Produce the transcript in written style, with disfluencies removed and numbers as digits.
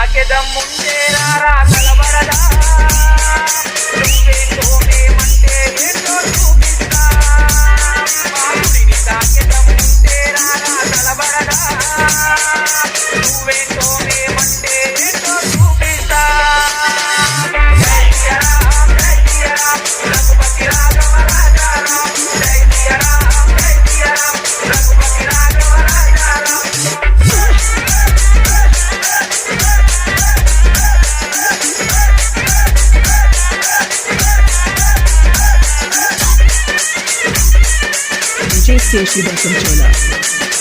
తాకే దమ్ముంటే రారా కలబడదా నువ్వేంటో మేమంటే ఏంటో చూపిస్తా మా గుడిని తాకే దమ్ముంటే రారా కలబడదా నువ్వేంటో మేమంటే ఏంటో చూపిస్తా జై శ్రీరామ్ రఘుపతి రాఘవ రాజారాం జై Sriram Raghupathi Raghava Rajaram DJ Station Chola.